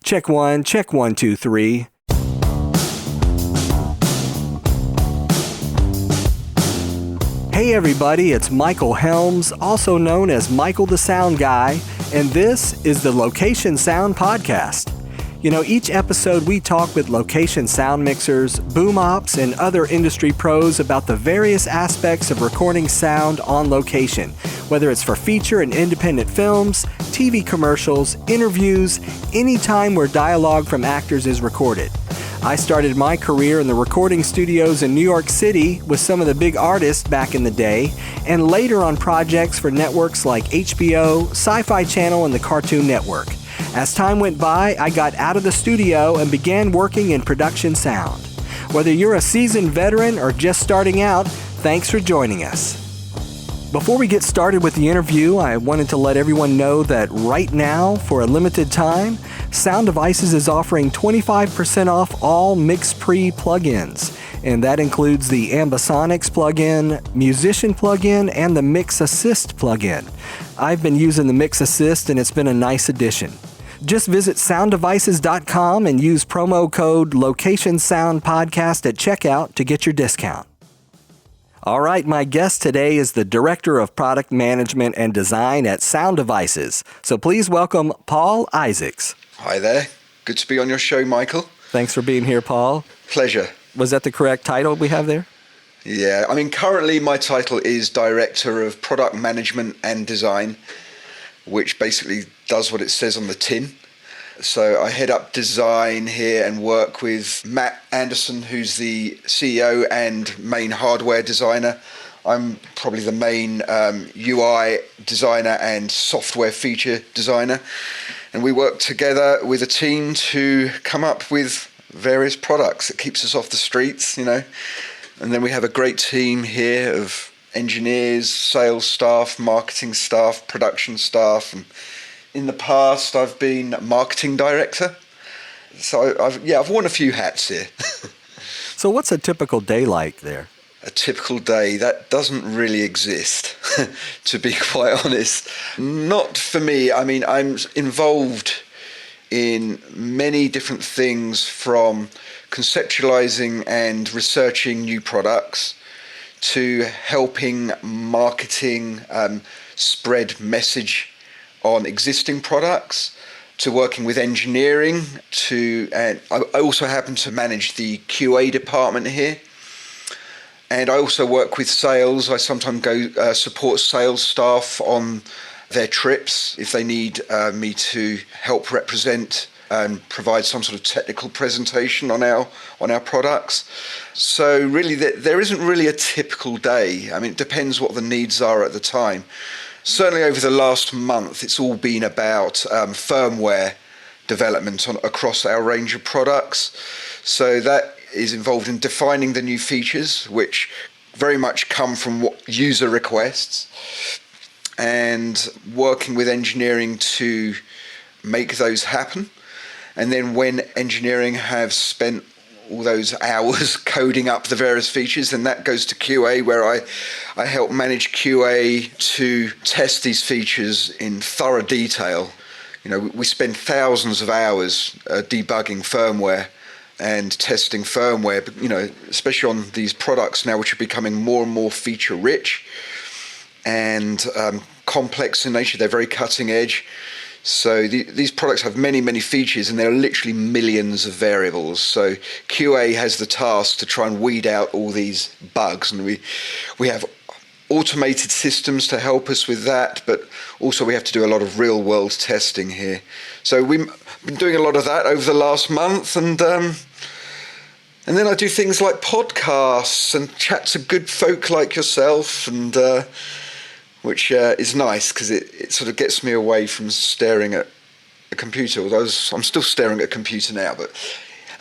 Check one, 2, 3. Hey everybody, it's Michael Helms, also known as Michael the Sound Guy, and this is the Location Sound Podcast. You know, each episode we talk with location sound mixers, boom ops, and other industry pros about the various aspects of recording sound on location, whether it's for feature and independent films, TV commercials, interviews, any time where dialogue from actors is recorded. I started my career in the recording studios in New York City with some of the big artists back in the day, and later on projects for networks like HBO, Sci-Fi Channel, and the Cartoon Network. As time went by, I got out of the studio and began working in production sound. Whether you're a seasoned veteran or just starting out, thanks for joining us. Before we get started with the interview, I wanted to let everyone know that right now, for a limited time, Sound Devices is offering 25% off all MixPre plugins, and that includes the Ambisonics plugin, Musician plugin, and the Mix Assist plugin. I've been using the Mix Assist, and it's been a nice addition. Just visit sounddevices.com and use promo code LOCATIONSOUNDPODCAST at checkout to get your discount. All right, my guest today is the Director of Product Management and Design at Sound Devices. So please welcome Paul Isaacs. Hi there. Good to be on your show, Michael. Thanks for being here, Paul. Pleasure. Was that the correct title we have there? Yeah, currently my title is Director of Product Management and Design, which basically does what it says on the tin. So I head up design here and work with Matt Anderson, who's the CEO and main hardware designer. I'm probably the main UI designer and software feature designer. And we work together with a team to come up with various products that keeps us off the streets, you know. And then we have a great team here of engineers, sales staff, marketing staff, production staff, and in the past, I've been marketing director, so I've worn a few hats here. So what's a typical day like there? A typical day, that doesn't really exist, to be quite honest. Not for me. I'm involved in many different things, from conceptualizing and researching new products to helping marketing spread message on existing products, to working with engineering, and I also happen to manage the QA department here. And I also work with sales. I sometimes go support sales staff on their trips if they need me to help represent and provide some sort of technical presentation on our products. So really, there isn't really a typical day. It depends what the needs are at the time. Certainly over the last month, it's all been about firmware development across our range of products. So that is involved in defining the new features, which very much come from what user requests, and working with engineering to make those happen. And then when engineering have spent all those hours coding up the various features, and that goes to QA, where I help manage QA to test these features in thorough detail. You know, we spend thousands of hours debugging firmware and testing firmware, but, you know, especially on these products now, which are becoming more and more feature rich and complex in nature. They're very cutting edge. So these products have many, many features, and there are literally millions of variables. So QA has the task to try and weed out all these bugs, and we have automated systems to help us with that, but also we have to do a lot of real-world testing here. So we've been doing a lot of that over the last month, and then I do things like podcasts and chat to good folk like yourself, and which is nice because it sort of gets me away from staring at a computer, although I'm still staring at a computer now, but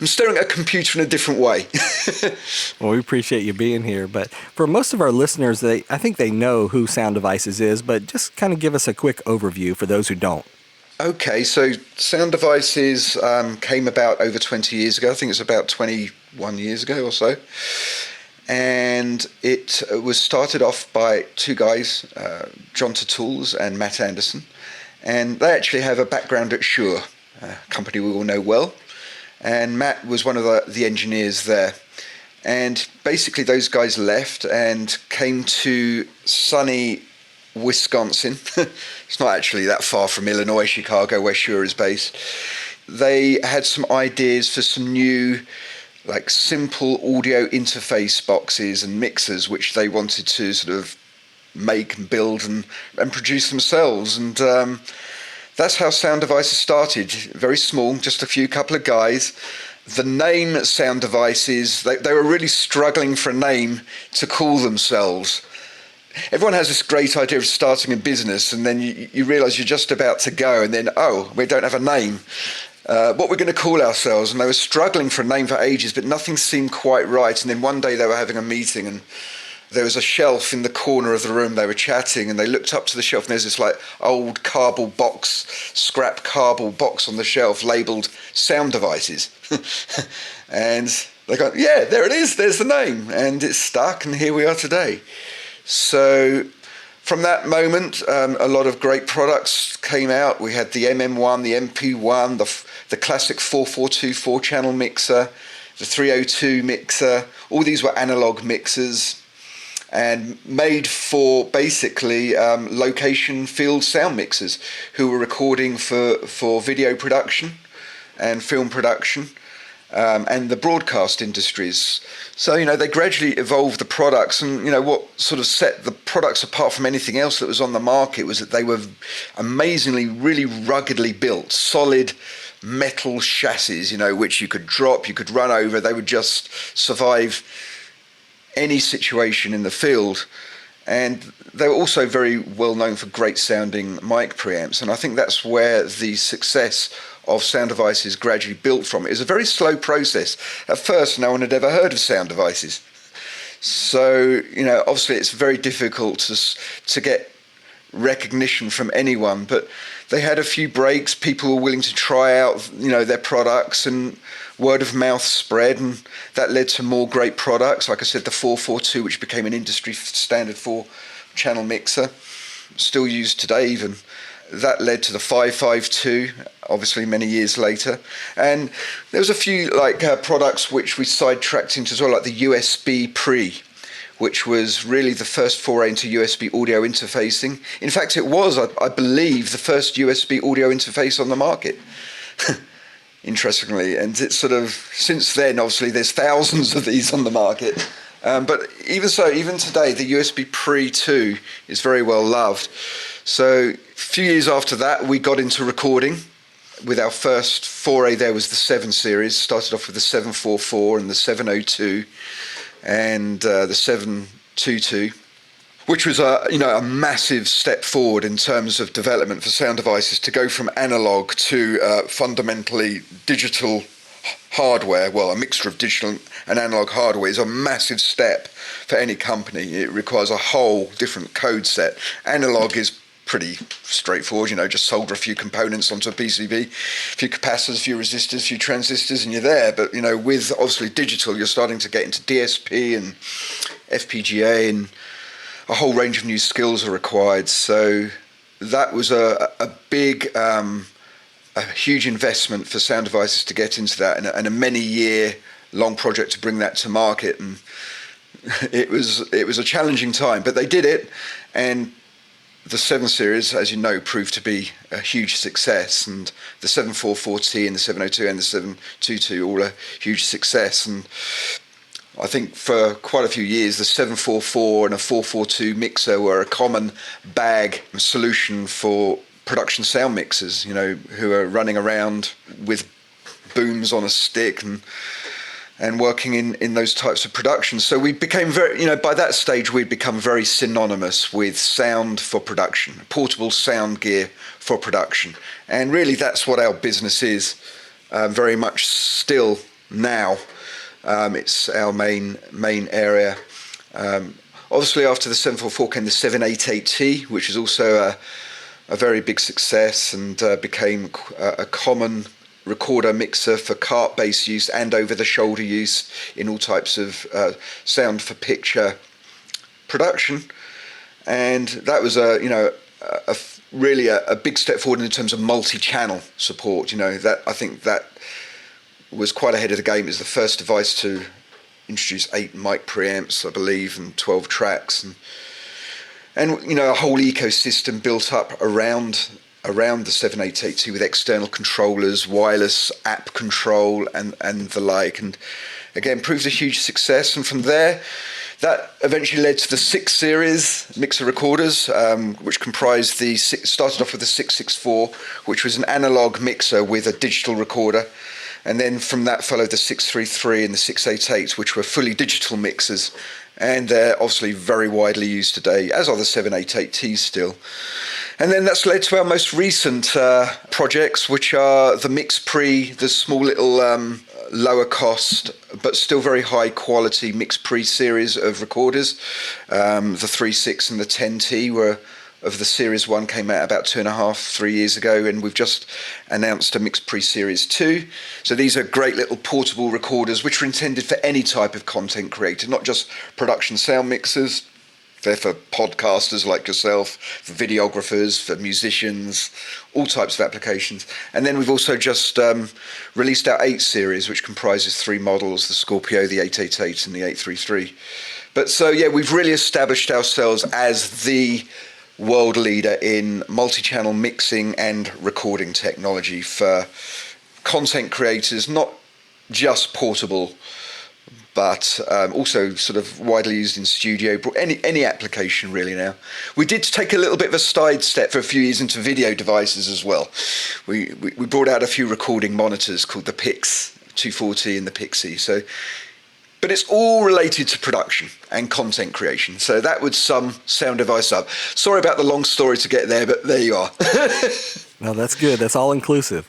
I'm staring at a computer in a different way. Well, we appreciate you being here, but for most of our listeners, I think they know who Sound Devices is, but just kind of give us a quick overview for those who don't. Okay, so Sound Devices came about over 20 years ago. I think it's about 21 years ago or so. And it was started off by two guys, John Tools and Matt Anderson. And they actually have a background at Shure. a company we all know well. And Matt was one of the engineers there. And basically those guys left and came to sunny Wisconsin. It's not actually that far from Illinois, Chicago, where Shure is based. They had some ideas for some new, like, simple audio interface boxes and mixers, which they wanted to sort of make and build and produce themselves. And that's how Sound Devices started. Very small, just a couple of guys. The name Sound Devices, they were really struggling for a name to call themselves. Everyone has this great idea of starting a business, and then you realise you're just about to go, and then, oh, we don't have a name. What we're going to call ourselves? And they were struggling for a name for ages, but nothing seemed quite right. And then one day they were having a meeting, and there was a shelf in the corner of the room. They were chatting, and they looked up to the shelf, and there's this like old cardboard box, scrap cardboard box on the shelf labelled Sound Devices. And they go, yeah, there it is, there's the name. And it's stuck, and here we are today. So from that moment, a lot of great products came out. We had the MM1, the MP1, the classic 442 4-channel mixer, the 302 mixer. All these were analog mixers and made for basically location field sound mixers who were recording for video production and film production. And the broadcast industries. So, they gradually evolved the products, and, what sort of set the products apart from anything else that was on the market was that they were amazingly, really ruggedly built, solid metal chassis, which you could drop, you could run over, they would just survive any situation in the field. And they were also very well known for great sounding mic preamps, and I think that's where the success of Sound Devices gradually built from. It was a very slow process. At first, no one had ever heard of Sound Devices. So, obviously it's very difficult to get recognition from anyone, but they had a few breaks. People were willing to try out, their products, and word of mouth spread, and that led to more great products. Like I said, the 442, which became an industry standard 4-channel mixer, still used today even. That led to the 552, obviously many years later. And there was a few products which we sidetracked into as well, like the USB Pre, which was really the first foray into USB audio interfacing. In fact, it was, I believe, the first USB audio interface on the market. Interestingly, and it's sort of, since then, obviously, there's thousands of these on the market. But even so, even today, the USB Pre 2 is very well loved. So a few years after that, we got into recording with our first foray. There was the 7 series, started off with the 744 and the 702 and the 722, which was a massive step forward in terms of development for Sound Devices to go from analog to fundamentally digital hardware. Well, a mixture of digital and analog hardware is a massive step for any company. It requires a whole different code set. Analog is pretty straightforward, just solder a few components onto a PCB, a few capacitors, a few resistors, a few transistors, and you're there. But, with obviously digital, you're starting to get into DSP and FPGA, and a whole range of new skills are required. So that was a big, a huge investment for Sound Devices to get into that, and a many-year long project to bring that to market. And it was a challenging time, but they did it, and the 7 series, as you know, proved to be a huge success, and the 744T and the 702 and the 722 all a huge success. And I think for quite a few years, the 744 and a 442 mixer were a common bag solution for production sound mixers, who are running around with booms on a stick and working in those types of productions. So we became very, by that stage, we'd become very synonymous with sound for production, portable sound gear for production. And really that's what our business is, very much still now. It's our main area. Obviously after the 744 came the 788T, which is also a very big success, and became a common recorder mixer for cart-based use and over-the-shoulder use in all types of sound for picture production. And that was a really a big step forward in terms of multi-channel support. That I think that was quite ahead of the game. It's the first device to introduce 8 mic preamps, I believe, and 12 tracks, and a whole ecosystem built up around the 788T with external controllers, wireless app control, and the like. And again, proved a huge success. And from there, that eventually led to the 6 series mixer recorders, which started off with the 664, which was an analog mixer with a digital recorder. And then from that followed the 633 and the 688, which were fully digital mixers. And they're obviously very widely used today, as are the 788Ts still. And then that's led to our most recent projects, which are the Mix Pre, the small little lower cost but still very high quality Mix Pre series of recorders. The 3.6 and the 10T were of the Series 1, came out about 2.5-3 years ago, and we've just announced a Mix Pre Series 2. So these are great little portable recorders which are intended for any type of content creator, not just production sound mixers. They're for podcasters like yourself, for videographers, for musicians, all types of applications. And then we've also just released our 8 series, which comprises 3 models, the Scorpio, the 888 and the 833. But so, yeah, we've really established ourselves as the world leader in multi-channel mixing and recording technology for content creators, not just portable, but also sort of widely used in studio, any application really now. We did take a little bit of a sidestep for a few years into video devices as well. We brought out a few recording monitors called the Pix 240 and the Pixie. But it's all related to production and content creation. So that would sum Sound Device up. Sorry about the long story to get there, but there you are. No, that's good. That's all inclusive.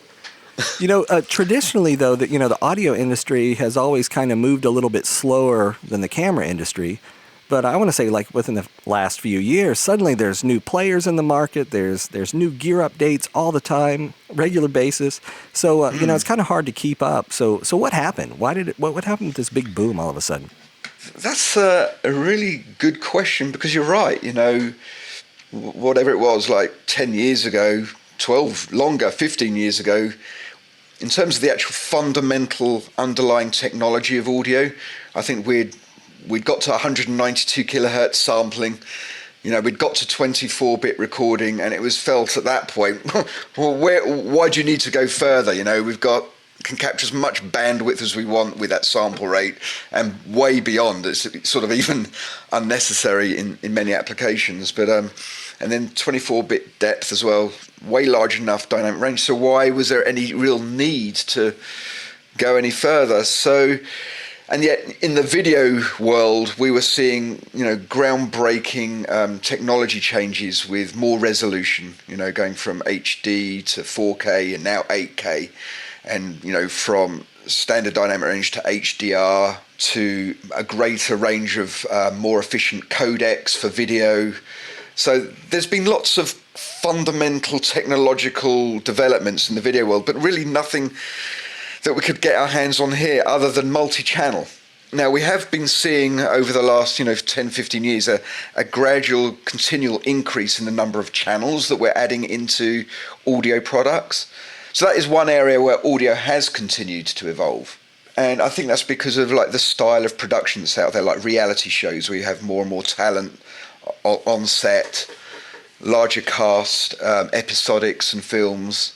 Traditionally, though, the audio industry has always kind of moved a little bit slower than the camera industry. But I want to say, like, within the last few years, suddenly there's new players in the market. There's new gear updates all the time, regular basis. So, it's kind of hard to keep up. So what happened? What happened with this big boom all of a sudden? That's a really good question, because you're right. Whatever it was, like 10 years ago, 12, longer, 15 years ago, in terms of the actual fundamental underlying technology of audio, I think we'd got to 192 kilohertz sampling. We'd got to 24-bit recording, and it was felt at that point, well, why do you need to go further? Can capture as much bandwidth as we want with that sample rate, and way beyond. It's sort of even unnecessary in many applications. But and then 24-bit depth as well, way large enough dynamic range. So why was there any real need to go any further? And yet, in the video world, we were seeing, groundbreaking technology changes with more resolution. Going from HD to 4K and now 8K, and from standard dynamic range to HDR to a greater range of more efficient codecs for video. So there's been lots of fundamental technological developments in the video world, but really nothing that we could get our hands on here other than multi-channel. Now, we have been seeing over the last 10, 15 years a gradual, continual increase in the number of channels that we're adding into audio products. So that is one area where audio has continued to evolve. And I think that's because of like the style of production that's out there, like reality shows, where you have more and more talent on set, larger cast, episodics and films.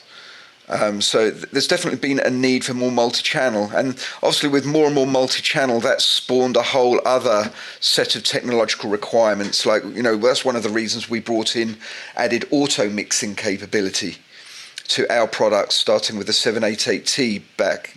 So there's definitely been a need for more multi-channel, and obviously with more and more multi-channel, that's spawned a whole other set of technological requirements. Like, that's one of the reasons we brought in added auto mixing capability to our products, starting with the 788T back,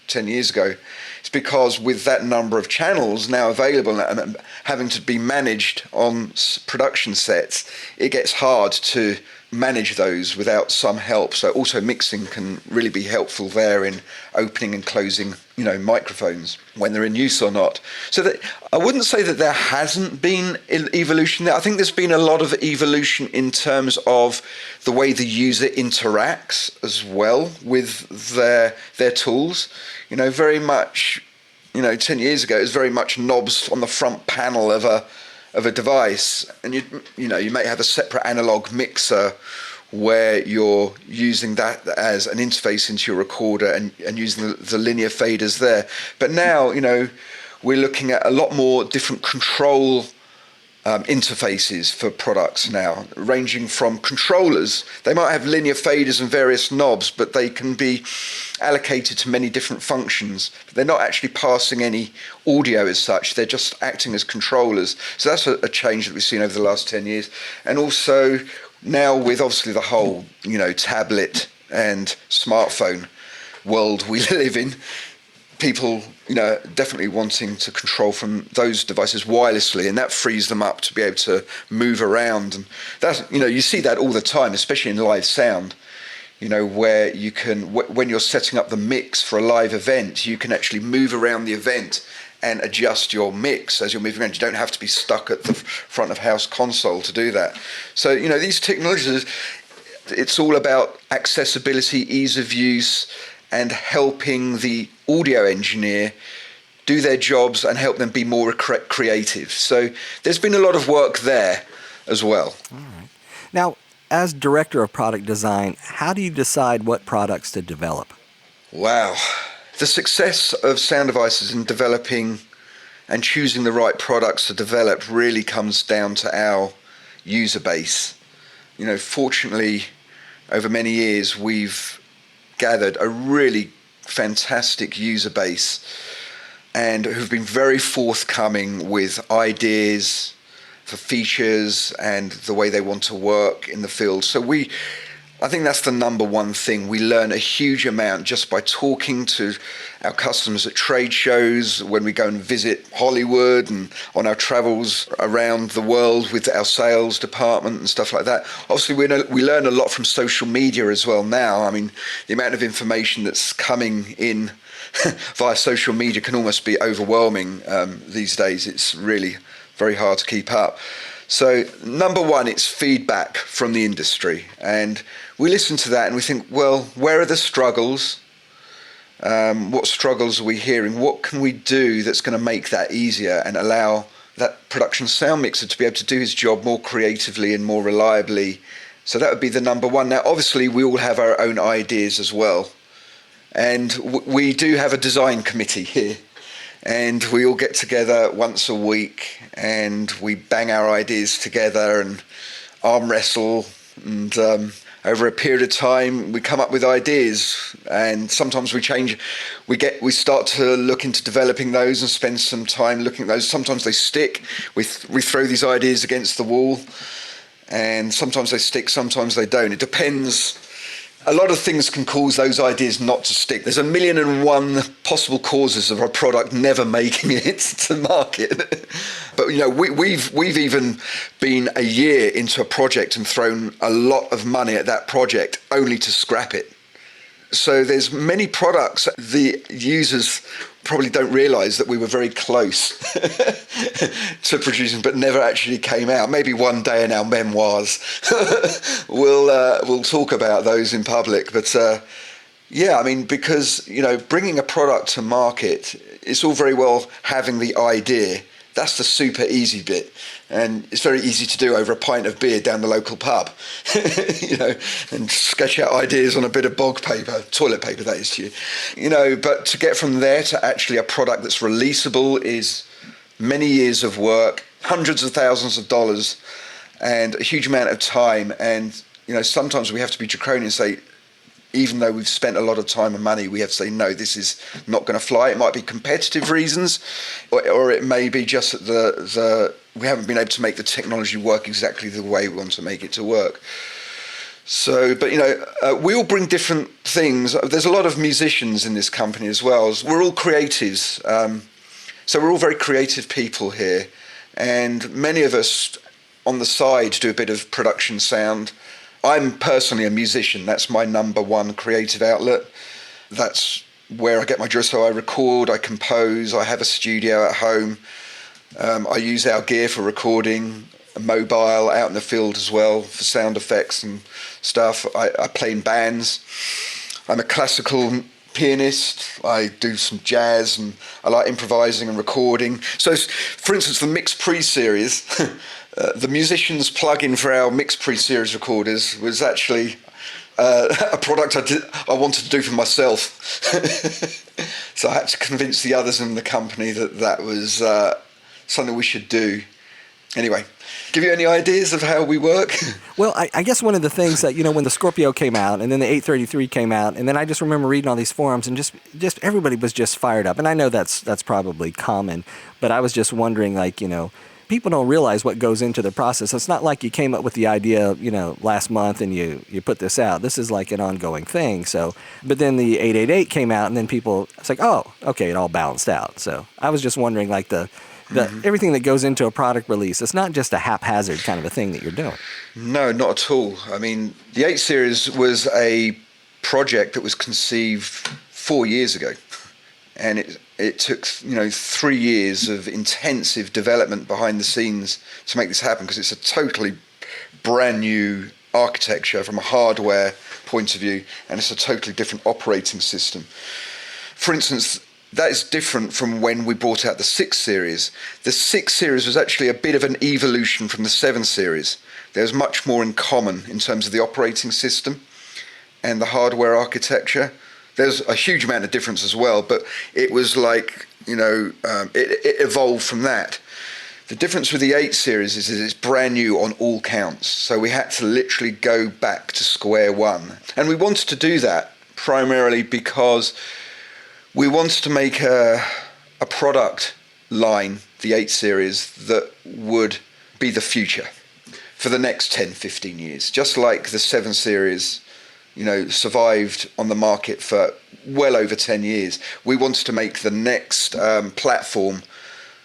10 years ago. It's because with that number of channels now available and having to be managed on production sets, it gets hard to manage those without some help. So auto mixing can really be helpful there in opening and closing, microphones when they're in use or not. So that I wouldn't say that there hasn't been evolution there. I think there's been a lot of evolution in terms of the way the user interacts as well with their tools. Very much, 10 years ago, it was very much knobs on the front panel of a device, and you may have a separate analog mixer where you're using that as an interface into your recorder and using the linear faders there. But now, we're looking at a lot more different control interfaces for products now, ranging from controllers. They might have linear faders and various knobs, but they can be allocated to many different functions. They're not actually passing any audio as such, they're just acting as controllers. So that's a change that we've seen over the last 10 years. And also now with obviously the whole, tablet and smartphone world we live in, people, definitely wanting to control from those devices wirelessly, and that frees them up to be able to move around. And that's, you see that all the time, especially in live sound, where you can, when you're setting up the mix for a live event, you can actually move around the event and adjust your mix as you're moving around. You don't have to be stuck at the front of house console to do that. So, these technologies, it's all about accessibility, ease of use, and helping the audio engineer do their jobs and help them be more creative. So there's been a lot of work there as well. All right. Now, as director of product design, how do you decide what products to develop? Wow. The success of Sound Devices in developing and choosing the right products to develop really comes down to our user base. Fortunately, over many years, we've gathered a really fantastic user base and who've been very forthcoming with ideas for features and the way they want to work in the field. So I think that's the number one thing. We learn a huge amount just by talking to our customers at trade shows, when we go and visit Hollywood, and on our travels around the world with our sales department and stuff like that. Obviously, we learn a lot from social media as well now. I mean, the amount of information that's coming in via social media can almost be overwhelming these days. It's really very hard to keep up. So number one, it's feedback from the industry, and we listen to that and we think, well, where are the struggles? What struggles are we hearing? What can we do that's going to make that easier and allow that production sound mixer to be able to do his job more creatively and more reliably? So that would be the number one. Now, obviously, we all have our own ideas as well, and we do have a design committee here. And we all get together once a week and we bang our ideas together and arm wrestle. And over a period of time, we come up with ideas. And sometimes we change. We start to look into developing those and spend some time looking at those. Sometimes they stick. We throw these ideas against the wall. And sometimes they stick, sometimes they don't. It depends. A lot of things can cause those ideas not to stick. There's 1,000,001 possible causes of a product never making it to market. But we've even been a year into a project and thrown a lot of money at that project only to scrap it. So there's many products the users probably don't realise that we were very close to producing, but never actually came out. Maybe one day in our memoirs we'll talk about those in public. But because bringing a product to market, it's all very well having the idea. That's the super easy bit, and it's very easy to do over a pint of beer down the local pub, and sketch out ideas on a bit of bog paper, toilet paper that is to you, but to get from there to actually a product that's releasable is many years of work, hundreds of thousands of dollars, and a huge amount of time. And sometimes we have to be draconian and say, even though we've spent a lot of time and money, we have to say, no, this is not going to fly. It might be competitive reasons, or it may be just that we haven't been able to make the technology work exactly the way we want to make it to work. So, but we all bring different things. There's a lot of musicians in this company as well. We're all creatives. So we're all very creative people here. And many of us on the side do a bit of production sound. I'm personally a musician. That's my number one creative outlet. That's where I get my joy. So I record, I compose, I have a studio at home. I use our gear for recording, mobile, out in the field as well for sound effects and stuff. I play in bands. I'm a classical pianist. I do some jazz, and I like improvising and recording. So, for instance, the Mix Pre series, the musicians plug-in for our Mix Pre series recorders was actually a product I wanted to do for myself. So I had to convince the others in the company that was something we should do. Anyway, give you any ideas of how we work? Well, I guess one of the things that, when the Scorpio came out and then the 833 came out, and then I just remember reading all these forums and just everybody was just fired up. And I know that's probably common, but I was just wondering, people don't realize what goes into the process. It's not like you came up with the idea, last month and you put this out. This is like an ongoing thing. So, but then the 888 came out and then it's like, oh, okay, it all balanced out. So I was just wondering, everything that goes into a product release, it's not just a haphazard kind of a thing that you're doing. No, not at all. I mean, the 8 Series was a project that was conceived 4 years ago. And it took 3 years of intensive development behind the scenes to make this happen, because it's a totally brand new architecture from a hardware point of view, and it's a totally different operating system. For instance, that is different from when we brought out the 6 Series. The 6 Series was actually a bit of an evolution from the 7 Series. There's much more in common in terms of the operating system and the hardware architecture. There's a huge amount of difference as well, but it was like, it evolved from that. The difference with the 8 Series is it's brand new on all counts. So we had to literally go back to square one. And we wanted to do that primarily because we wanted to make a product line, the 8 Series, that would be the future for the next 10, 15 years. Just like the 7 Series survived on the market for well over 10 years. We wanted to make the next platform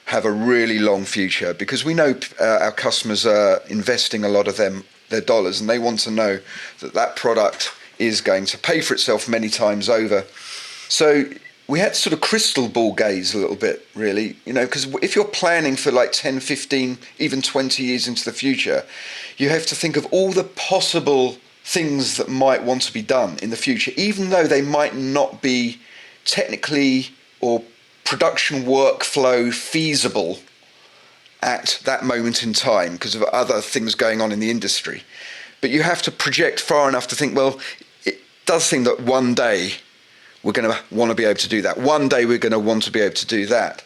have a really long future, because we know our customers are investing a lot of their dollars, and they want to know that product is going to pay for itself many times over. So we had to sort of crystal ball gaze a little bit, really, because if you're planning for like 10, 15, even 20 years into the future, you have to think of all the possible things that might want to be done in the future, even though they might not be technically or production workflow feasible at that moment in time because of other things going on in the industry. But you have to project far enough to think, well, it does seem that one day we're going to want to be able to do that. One day we're going to want to be able to do that.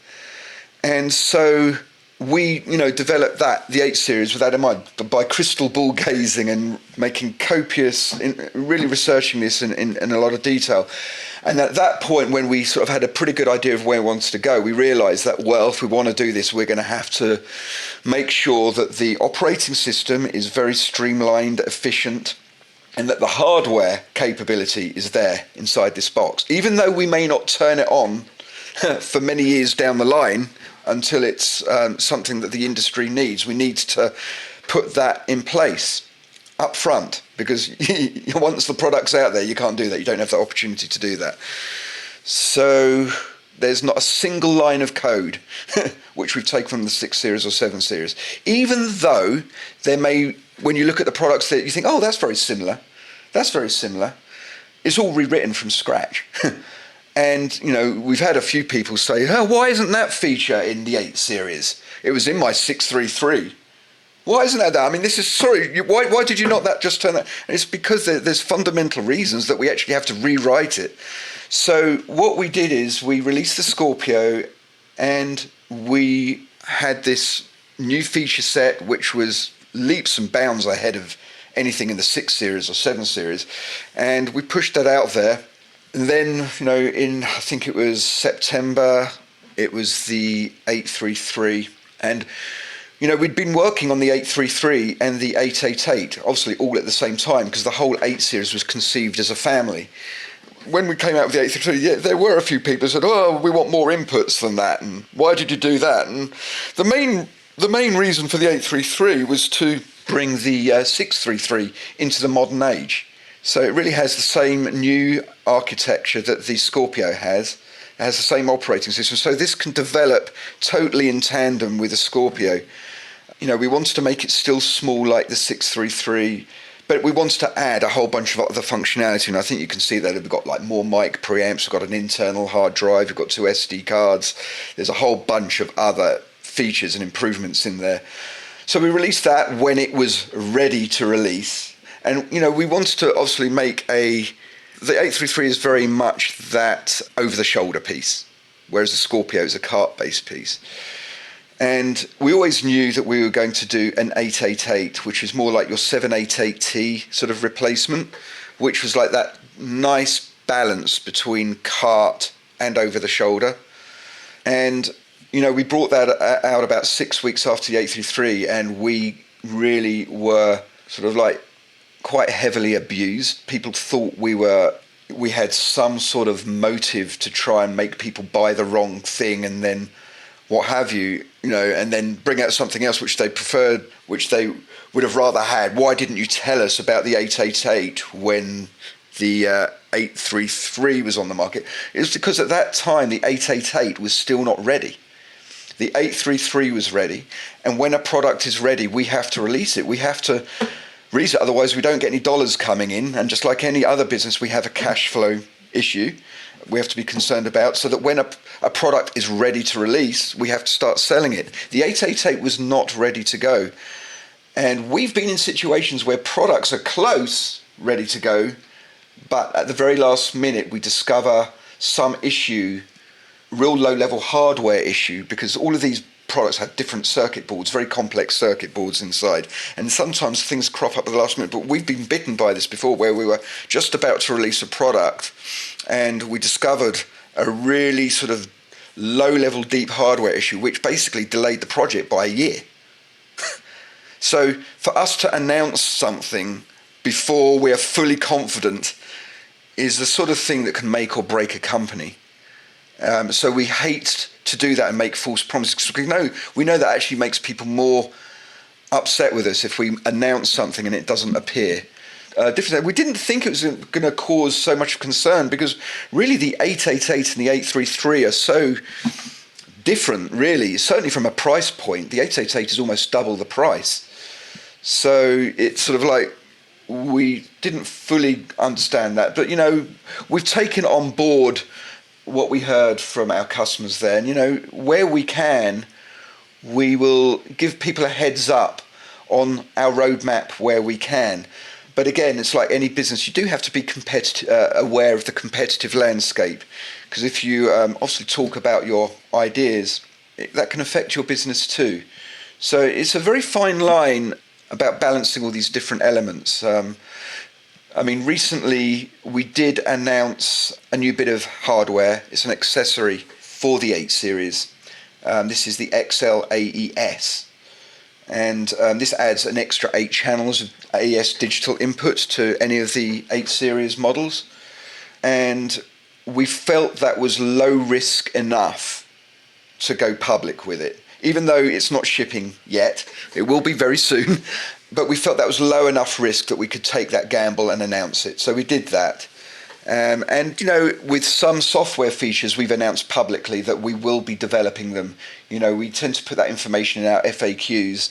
And so we, developed the 8 Series with that in mind, by crystal ball gazing and making really researching this in a lot of detail. And at that point, when we sort of had a pretty good idea of where we wanted to go, we realized that, well, if we want to do this, we're going to have to make sure that the operating system is very streamlined, efficient, and that the hardware capability is there inside this box. Even though we may not turn it on for many years down the line, until it's something that the industry needs, we need to put that in place up front, because once the product's out there, you can't do that. You don't have the opportunity to do that. So there's not a single line of code which we've taken from the 6 Series or 7 Series, even though there may, when you look at the products, that you think, oh, that's very similar. It's all rewritten from scratch. And, we've had a few people say, oh, why isn't that feature in the 8 Series? It was in my 633. Why isn't that there? I mean, why did you not just turn that? And it's because there's fundamental reasons that we actually have to rewrite it. So what we did is we released the Scorpio, and we had this new feature set, which was leaps and bounds ahead of anything in the 6 Series or 7 Series. And we pushed that out there. And then, in, I think it was September, it was the 833. And, we'd been working on the 833 and the 888, obviously all at the same time, because the whole 8 Series was conceived as a family. When we came out with the 833, yeah, there were a few people who said, oh, we want more inputs than that, and why did you do that? And the main reason for the 833 was to bring the 633 into the modern age. So it really has the same new architecture that the Scorpio has. It has the same operating system. So this can develop totally in tandem with the Scorpio. We wanted to make it still small like the 633, But we wanted to add a whole bunch of other functionality, and I think you can see that we've got like more mic preamps, we've got an internal hard drive, we've got 2 SD cards. There's a whole bunch of other features and improvements in there. So we released that when it was ready to release. And, we wanted to obviously make the 833 is very much that over-the-shoulder piece, whereas the Scorpio is a cart-based piece. And we always knew that we were going to do an 888, which is more like your 788T sort of replacement, which was like that nice balance between cart and over the shoulder. And, we brought that out about 6 weeks after the 833, and we really were sort of like quite heavily abused. People thought we had some sort of motive to try and make people buy the wrong thing and then what have you, and then bring out something else which they preferred, which they would have rather had. Why didn't you tell us about the 888 when the 833 was on the market? It was because at that time the 888 was still not ready. The 833 was ready, and when a product is ready, we have to release it. We have to release it, otherwise we don't get any dollars coming in, and just like any other business, we have a cash flow issue we have to be concerned about, so that when a product is ready to release, we have to start selling it. The 888 was not ready to go. And we've been in situations where products are close, ready to go, but at the very last minute we discover some issue, real low-level hardware issue, because all of these products have different circuit boards, very complex circuit boards inside, and sometimes things crop up at the last minute. But we've been bitten by this before, where we were just about to release a product and we discovered a really sort of low-level deep hardware issue which basically delayed the project by a year. So for us to announce something before we are fully confident is the sort of thing that can make or break a company. So we hate to do that and make false promises, because we know that actually makes people more upset with us if we announce something and it doesn't appear. We didn't think it was going to cause so much concern, because really the 888 and the 833 are so different, really. Certainly from a price point, the 888 is almost double the price. So it's sort of like we didn't fully understand that. But, we've taken on board what we heard from our customers there. And, where we can, we will give people a heads up on our roadmap where we can. But again, it's like any business, you do have to be aware of the competitive landscape, because if you obviously talk about your ideas, that can affect your business too. So it's a very fine line about balancing all these different elements. Recently we did announce a new bit of hardware. It's an accessory for the 8 series. This is the XL AES. And this adds an extra 8 channels of AES digital input to any of the 8 series models. And we felt that was low risk enough to go public with it. Even though it's not shipping yet, it will be very soon. But we felt that was low enough risk that we could take that gamble and announce it. So we did that. And, with some software features we've announced publicly that we will be developing them. We tend to put that information in our FAQs,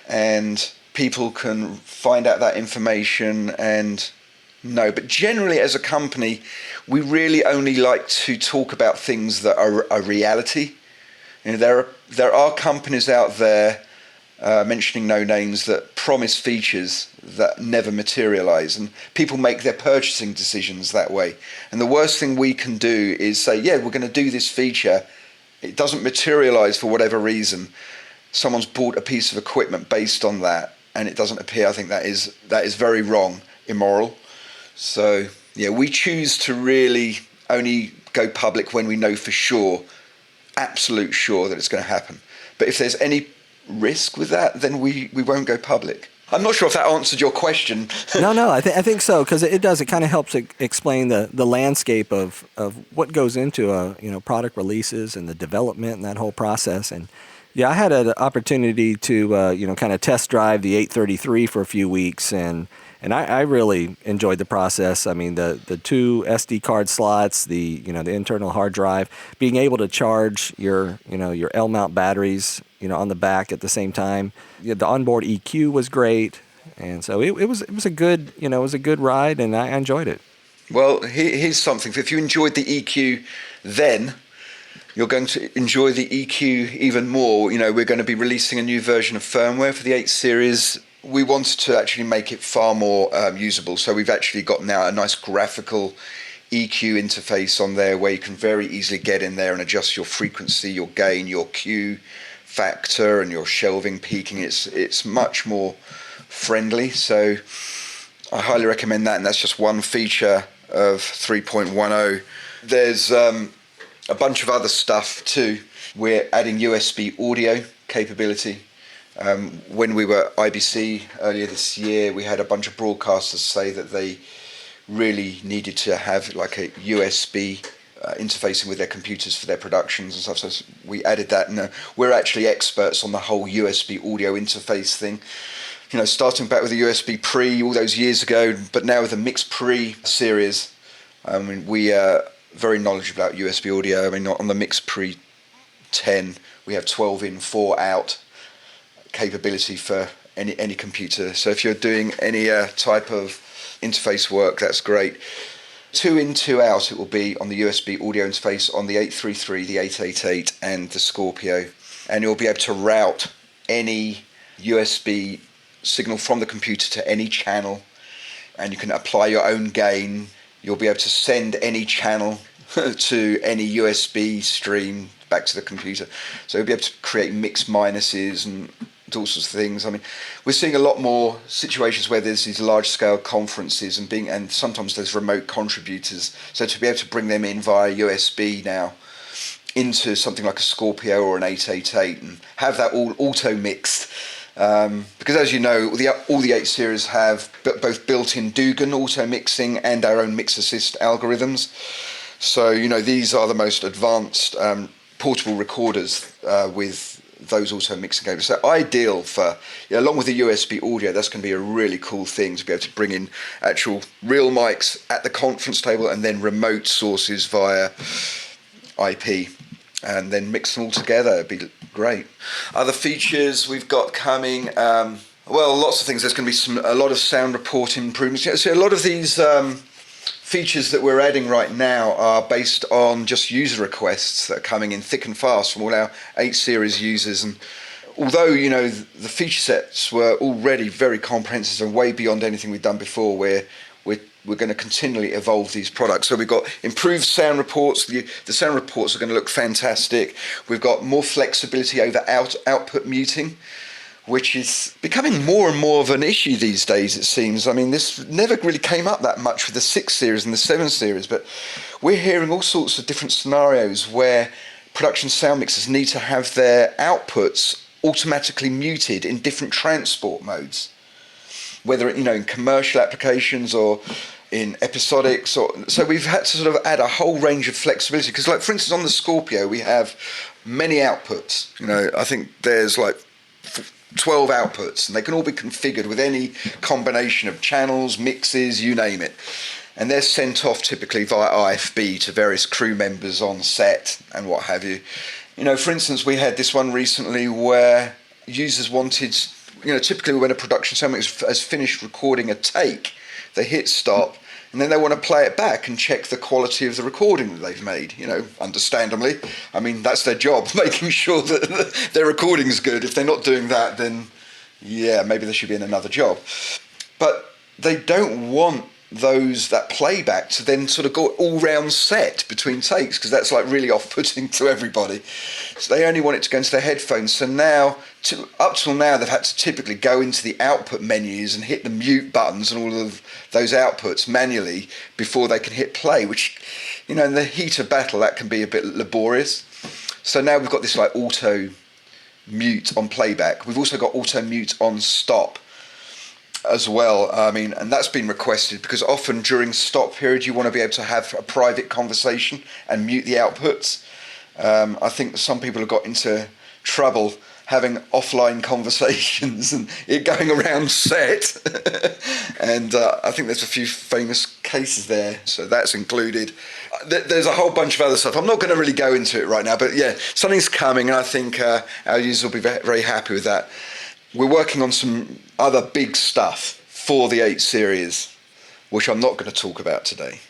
and people can find out that information and know. But generally, as a company, we really only like to talk about things that are a reality. There are companies out there, mentioning no names, that promise features that never materialize, and people make their purchasing decisions that way. And the worst thing we can do is say, yeah, we're going to do this feature, it doesn't materialize for whatever reason, someone's bought a piece of equipment based on that and it doesn't appear. I think that is very wrong, immoral. So yeah, we choose to really only go public when we know for sure, absolute sure, that it's going to happen. But if there's any risk with that, then we won't go public. I'm not sure if that answered your question. No, I think so, because it does. It kind of helps explain the landscape of what goes into product releases and the development and that whole process. And yeah, I had an opportunity to kind of test drive the 833 for a few weeks, and I really enjoyed the process. I mean, the 2 SD card slots, the internal hard drive, being able to charge your L mount batteries on the back at the same time. The onboard EQ was great. And so it was a good, it was a good ride, and I enjoyed it. Well, here's something. If you enjoyed the EQ then, you're going to enjoy the EQ even more. We're going to be releasing a new version of firmware for the 8 series. We wanted to actually make it far more usable. So we've actually got now a nice graphical EQ interface on there where you can very easily get in there and adjust your frequency, your gain, your Q factor, and your shelving, peaking. It's much more friendly. So I highly recommend that. And that's just one feature of 3.10. There's a bunch of other stuff too. We're adding USB audio capability. When we were IBC earlier this year, we had a bunch of broadcasters say that they really needed to have like a USB interfacing with their computers for their productions and stuff. So we added that, and we're actually experts on the whole USB audio interface thing. Starting back with the USB Pre all those years ago, but now with the Mix Pre series, we are very knowledgeable about USB audio. On the Mix Pre 10, we have 12 in, 4 out capability for any computer. So if you're doing any type of interface work, that's great. 2 in, 2 out it will be on the USB audio interface on the 833, the 888 and the Scorpio, and you'll be able to route any USB signal from the computer to any channel, and you can apply your own gain. You'll be able to send any channel to any USB stream back to the computer, so you'll be able to create mix minuses and all sorts of things. We're seeing a lot more situations where there's these large scale conferences and sometimes there's remote contributors, so to be able to bring them in via USB now into something like a Scorpio or an 888 and have that all auto mixed, because as you know, all the 8 series have both built-in Dugan auto mixing and our own mix assist algorithms. So these are the most advanced portable recorders with those auto mixing cables. So ideal for, along with the USB audio, that's going to be a really cool thing to be able to bring in actual real mics at the conference table and then remote sources via IP and then mix them all together. It'd be great. Other features we've got coming, lots of things. There's going to be a lot of sound report improvements. So a lot of these features that we're adding right now are based on just user requests that are coming in thick and fast from all our 8 series users. And although the feature sets were already very comprehensive and way beyond anything we've done before, we're going to continually evolve these products. So we've got improved sound reports. The sound reports are going to look fantastic. We've got more flexibility over output muting, which is becoming more and more of an issue these days, it seems. This never really came up that much with the 6 series and the 7 series, but we're hearing all sorts of different scenarios where production sound mixers need to have their outputs automatically muted in different transport modes, whether in commercial applications or in episodics. So we've had to sort of add a whole range of flexibility, because like for instance on the Scorpio we have many outputs. I think there's like 12 outputs, and they can all be configured with any combination of channels, mixes, you name it, and they're sent off typically via IFB to various crew members on set and what have you. For instance, we had this one recently where users wanted, typically when a production sound mixer has finished recording a take, they hit stop and then they want to play it back and check the quality of the recording that they've made, understandably. That's their job, making sure that their recording's good. If they're not doing that, then maybe they should be in another job. But they don't want that playback to then sort of go all round set between takes, because that's like really off-putting to everybody. So they only want it to go into their headphones. So now, up till now, they've had to typically go into the output menus and hit the mute buttons and all of those outputs manually before they can hit play, which, in the heat of battle, that can be a bit laborious. So now we've got this like auto mute on playback. We've also got auto mute on stop as well. And that's been requested because often during stop period you want to be able to have a private conversation and mute the outputs. I think some people have got into trouble having offline conversations and it going around set and I think there's a few famous cases there, so that's included. There's a whole bunch of other stuff. I'm not going to really go into it right now, but something's coming, and I think our users will be very, very happy with that. we're working on some other big stuff for the 8 series, which I'm not going to talk about today.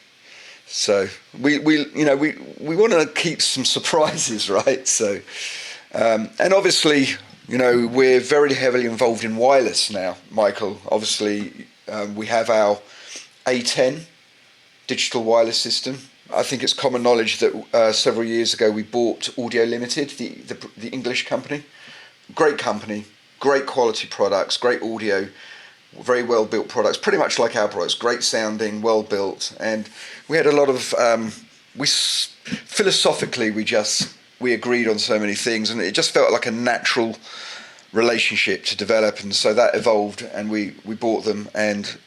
So we want to keep some surprises, right? So, and obviously, we're very heavily involved in wireless now, Michael. Obviously, we have our A10 digital wireless system. I think it's common knowledge that several years ago we bought Audio Limited, the English company. Great company, great quality products, great audio, very well built products, pretty much like our products, great sounding, well built. And we had a lot of, philosophically we agreed on so many things, and it just felt like a natural relationship to develop. And so that evolved, and we bought them, and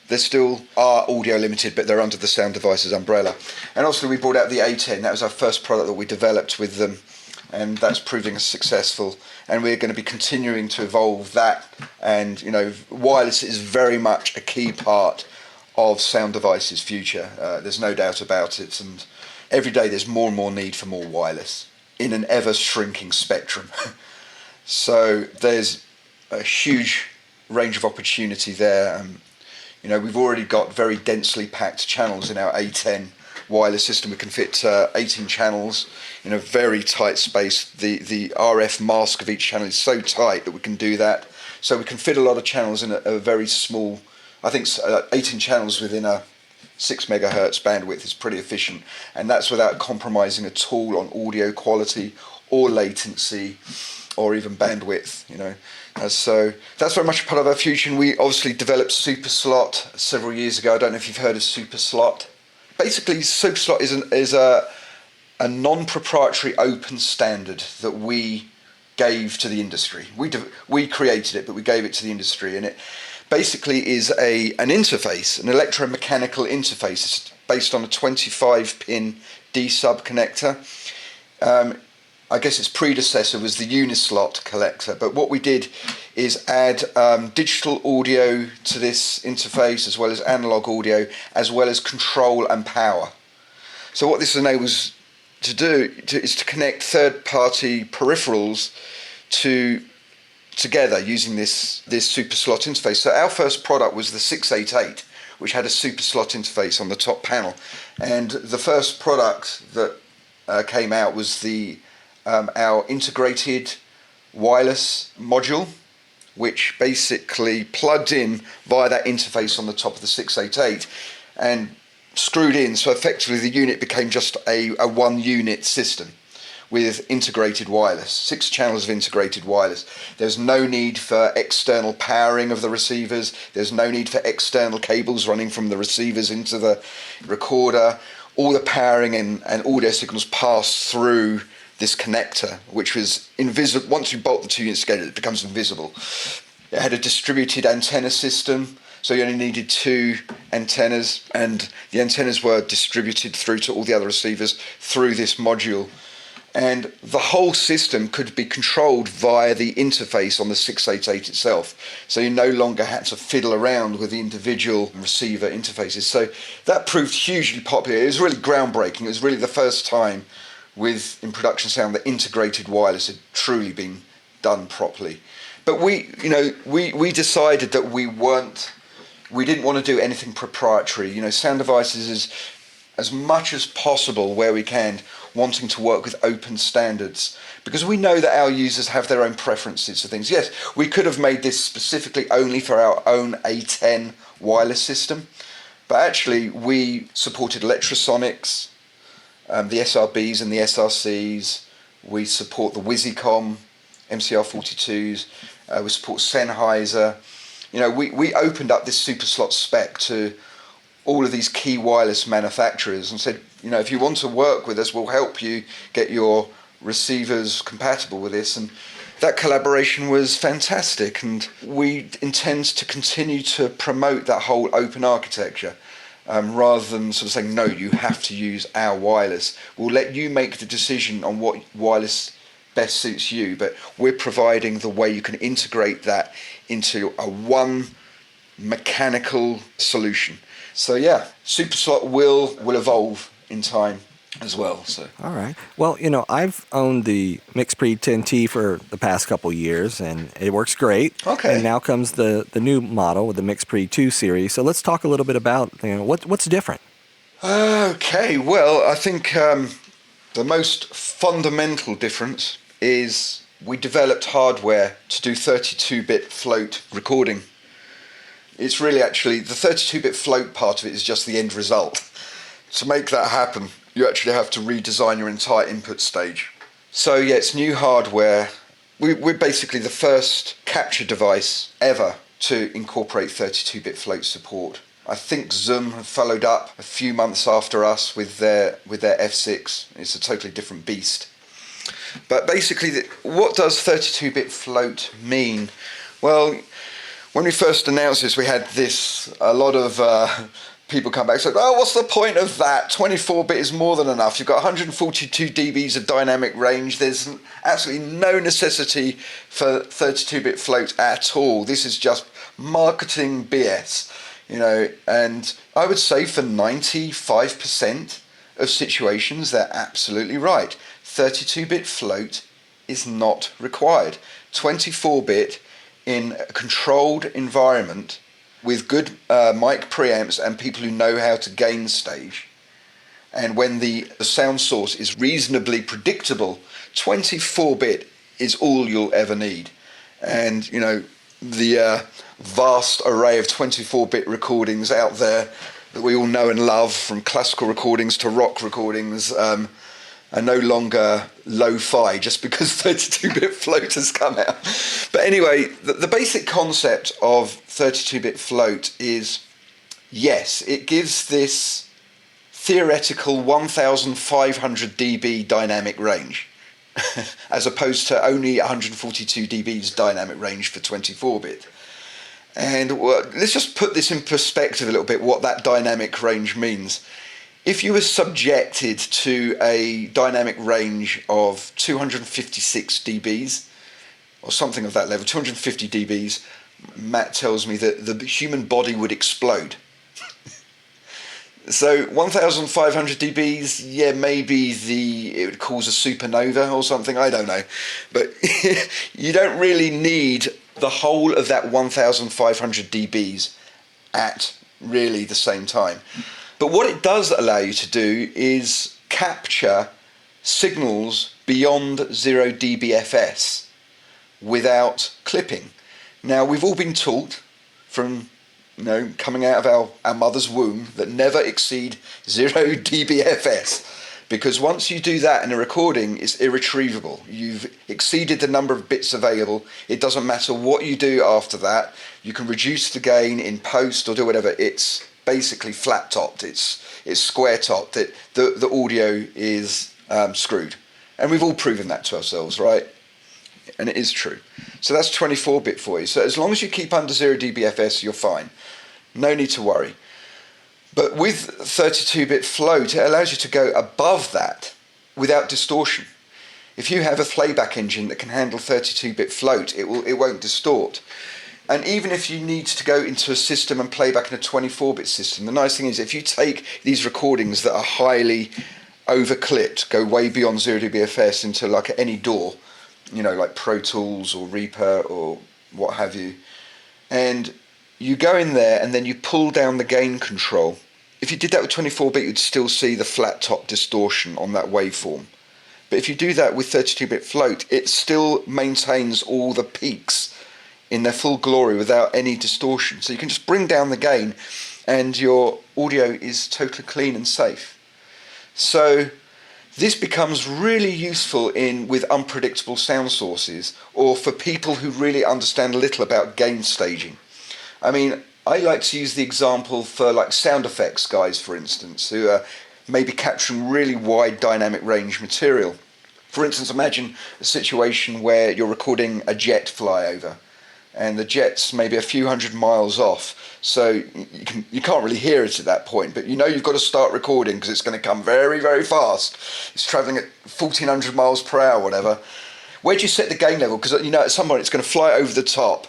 they still are Audio Limited, but they're under the Sound Devices umbrella. And obviously we brought out the A10. That was our first product that we developed with them, and that's proving successful. And we're going to be continuing to evolve that. And, wireless is very much a key part of Sound Devices' future. There's no doubt about it. And every day there's more and more need for more wireless in an ever-shrinking spectrum. So there's a huge range of opportunity there. We've already got very densely packed channels in our A10 wireless system. We can fit 18 channels in a very tight space. The RF mask of each channel is so tight that we can do that. So we can fit a lot of channels in a very small, I think 18 channels within a 6 megahertz bandwidth is pretty efficient. And that's without compromising at all on audio quality or latency or even bandwidth, So that's very much a part of our future. And we obviously developed SuperSlot several years ago. I don't know if you've heard of SuperSlot. Basically, SuperSlot is a non-proprietary open standard that we gave to the industry. We created it, but we gave it to the industry, and it basically is an interface, an electromechanical interface. It's based on a 25-pin D-sub connector. I guess its predecessor was the Unislot collector, but what we did is add digital audio to this interface, as well as analog audio, as well as control and power. So what this enables to do is to connect third-party peripherals together using this SuperSlot interface. So our first product was the 688, which had a SuperSlot interface on the top panel, and the first product that came out was our integrated wireless module, which basically plugged in via that interface on the top of the 688 and screwed in. So effectively the unit became just a one unit system with integrated wireless, 6 channels of integrated wireless. There's no need for external powering of the receivers. There's no need for external cables running from the receivers into the recorder. All the powering and audio signals pass through this connector, which was invisible. Once you bolt the 2 units together, it becomes invisible. It had a distributed antenna system, so you only needed 2 antennas, and the antennas were distributed through to all the other receivers through this module. And the whole system could be controlled via the interface on the 688 itself. So you no longer had to fiddle around with the individual receiver interfaces. So that proved hugely popular. It was really groundbreaking. It was really the first time in production sound that integrated wireless had truly been done properly. But we decided that we didn't want to do anything proprietary. Sound Devices is, as much as possible where we can, wanting to work with open standards, because we know that our users have their own preferences for things. Yes, we could have made this specifically only for our own A10 wireless system, but actually we supported Electrosonics, the SRBs and the SRCs. We support the Wizicom MCR42s. We support Sennheiser. We opened up this SuperSlot spec to all of these key wireless manufacturers and said, if you want to work with us, we'll help you get your receivers compatible with this. And that collaboration was fantastic, and we intend to continue to promote that whole open architecture. Rather than sort of saying, no, you have to use our wireless. We'll let you make the decision on what wireless best suits you, but we're providing the way you can integrate that into a one mechanical solution. So yeah, SuperSlot will evolve in time, as well. So. All right. Well, I've owned the MixPre 10T for the past couple years, and it works great. Okay. And now comes the new model with the MixPre 2 series. So let's talk a little bit about what's different. Okay. Well, I think the most fundamental difference is we developed hardware to do 32-bit float recording. It's really actually the 32-bit float part of it is just the end result. To make that happen, you actually have to redesign your entire input stage. So yeah, it's new hardware. We're basically the first capture device ever to incorporate 32-bit float support. I think Zoom have followed up a few months after us with their F6. It's a totally different beast. But basically, what does 32-bit float mean? Well, when we first announced this, we had a lot of people come back and said, oh, what's the point of that? 24-bit is more than enough. You've got 142 dBs of dynamic range. There's absolutely no necessity for 32-bit float at all. This is just marketing BS, and I would say for 95% of situations, they're absolutely right. 32-bit float is not required. 24-bit in a controlled environment with good mic preamps and people who know how to gain stage, and when the sound source is reasonably predictable, 24-bit is all you'll ever need. And the vast array of 24-bit recordings out there that we all know and love, from classical recordings to rock recordings, are no longer lo-fi just because 32-bit float has come out. But anyway, the basic concept of 32-bit float is, yes, it gives this theoretical 1500 dB dynamic range as opposed to only 142 dBs dynamic range for 24-bit. And let's just put this in perspective a little bit, what that dynamic range means. If you were subjected to a dynamic range of 256 dBs, or something of that level, 250 dBs, Matt tells me that the human body would explode. So 1,500 dBs, yeah, maybe it would cause a supernova or something, I don't know. But you don't really need the whole of that 1,500 dBs at really the same time. But what it does allow you to do is capture signals beyond 0 dBFS without clipping. Now, we've all been taught from coming out of our mother's womb that never exceed 0 dBFS, because once you do that in a recording, it's irretrievable. You've exceeded the number of bits available. It doesn't matter what you do after that. You can reduce the gain in post or do whatever. It's basically flat topped, it's square topped, that the audio is screwed. And we've all proven that to ourselves, right? And it is true. So that's 24-bit for you. So as long as you keep under 0 dBFS, you're fine. No need to worry. But with 32-bit float, it allows you to go above that without distortion. If you have a playback engine that can handle 32-bit float, it won't distort. And even if you need to go into a system and play back in a 24-bit system, the nice thing is if you take these recordings that are highly overclipped, go way beyond 0 dBFS into like any DAW, like Pro Tools or Reaper or what have you, and you go in there and then you pull down the gain control. If you did that with 24-bit, you'd still see the flat top distortion on that waveform. But if you do that with 32-bit float, it still maintains all the peaks in their full glory without any distortion. So you can just bring down the gain and your audio is totally clean and safe. So this becomes really useful with unpredictable sound sources, or for people who really understand little about gain staging. I mean, I like to use the example for like sound effects guys, for instance, who are maybe capturing really wide dynamic range material. For instance, imagine a situation where you're recording a jet flyover, and the jet's maybe a few hundred miles off, so you can't really hear it at that point, but you've got to start recording because it's going to come very, very fast. It's travelling at 1,400 miles per hour, whatever. Where do you set the gain level? Because at some point it's going to fly over the top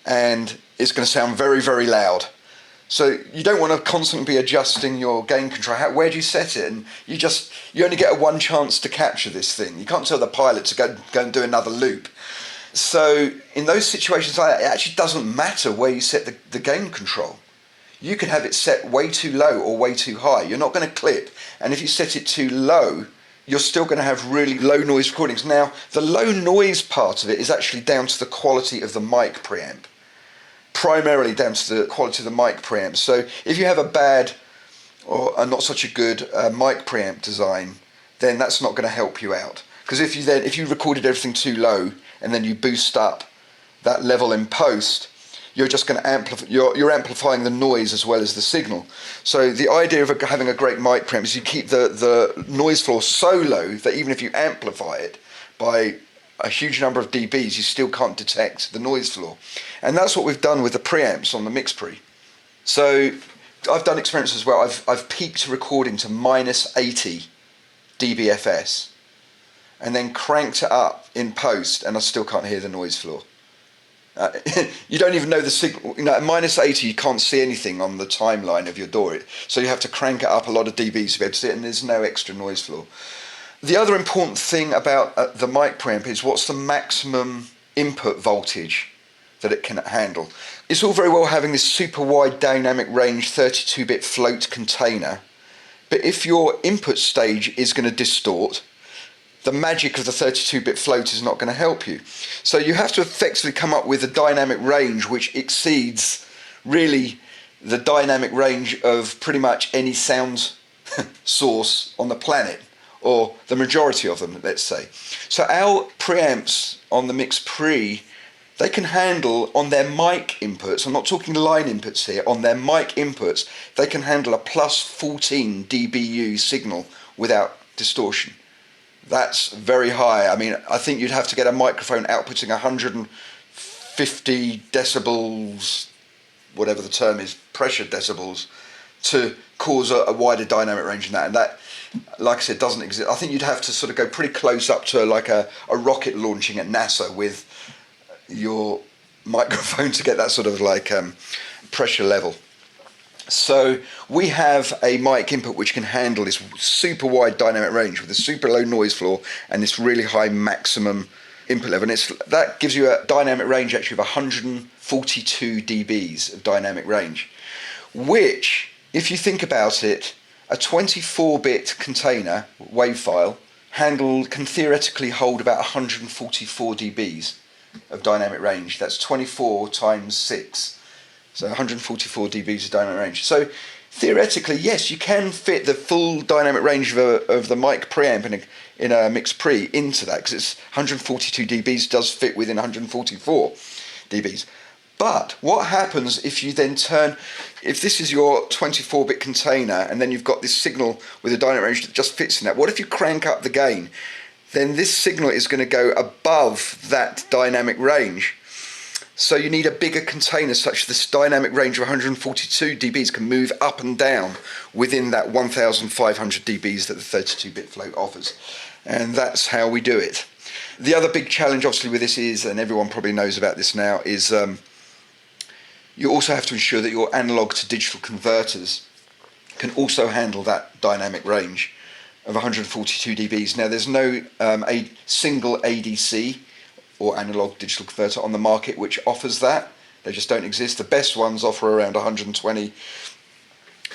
and it's going to sound very, very loud. So you don't want to constantly be adjusting your gain control. Where do you set it? And you only get a one chance to capture this thing. You can't tell the pilot to go and do another loop. So in those situations like that, it actually doesn't matter where you set the gain control. You can have it set way too low or way too high. You're not going to clip. And if you set it too low, you're still going to have really low noise recordings. Now, the low noise part of it is actually down to the quality of the mic preamp. Primarily down to the quality of the mic preamp. So if you have a bad or a not such a good mic preamp design, then that's not going to help you out. Because if you recorded everything too low and then you boost up that level in post, you're just going to amplify. You're amplifying the noise as well as the signal. So the idea of having a great mic preamp is you keep the noise floor so low that even if you amplify it by a huge number of dBs, you still can't detect the noise floor. And that's what we've done with the preamps on the Mix Pre. So I've done experiments as well. I've peaked recording to minus 80 dBFS and then cranked it up in post, and I still can't hear the noise floor. You don't even know the signal. At minus 80 you can't see anything on the timeline of your DAW, so you have to crank it up a lot of dBs to be able to see it, and there's no extra noise floor. The other important thing about the mic preamp is what's the maximum input voltage that it can handle. It's all very well having this super wide dynamic range 32-bit float container, but if your input stage is going to distort, the magic of the 32-bit float is not going to help you. So you have to effectively come up with a dynamic range which exceeds really the dynamic range of pretty much any sound source on the planet, or the majority of them, let's say. So our preamps on the Mix Pre, they can handle on their mic inputs, I'm not talking line inputs here, on their mic inputs, they can handle a plus 14 dBu signal without distortion. That's very high. I mean, I think you'd have to get a microphone outputting 150 decibels, whatever the term is, pressure decibels, to cause a wider dynamic range than that. And that, like I said, doesn't exist. I think you'd have to sort of go pretty close up to like a rocket launching at NASA with your microphone to get that sort of like pressure level. So we have a mic input which can handle this super wide dynamic range with a super low noise floor and this really high maximum input level. And that gives you a dynamic range actually of 142 dBs of dynamic range, which, if you think about it, a 24-bit container wave file can theoretically hold about 144 dBs of dynamic range. That's 24 times 6. So 144 dBs of dynamic range. So theoretically, yes, you can fit the full dynamic range of the mic preamp in a Mix Pre into that, because it's 142 dBs does fit within 144 dBs. But what happens if you then if this is your 24-bit container and then you've got this signal with a dynamic range that just fits in that, what if you crank up the gain? Then this signal is going to go above that dynamic range. So you need a bigger container such that this dynamic range of 142 dBs can move up and down within that 1500 dBs that the 32-bit float offers. And that's how we do it. The other big challenge obviously with this is, and everyone probably knows about this now, is you also have to ensure that your analog to digital converters can also handle that dynamic range of 142 dBs. Now there's no a single ADC or analog digital converter on the market which offers that. They just don't exist. The best ones offer around 120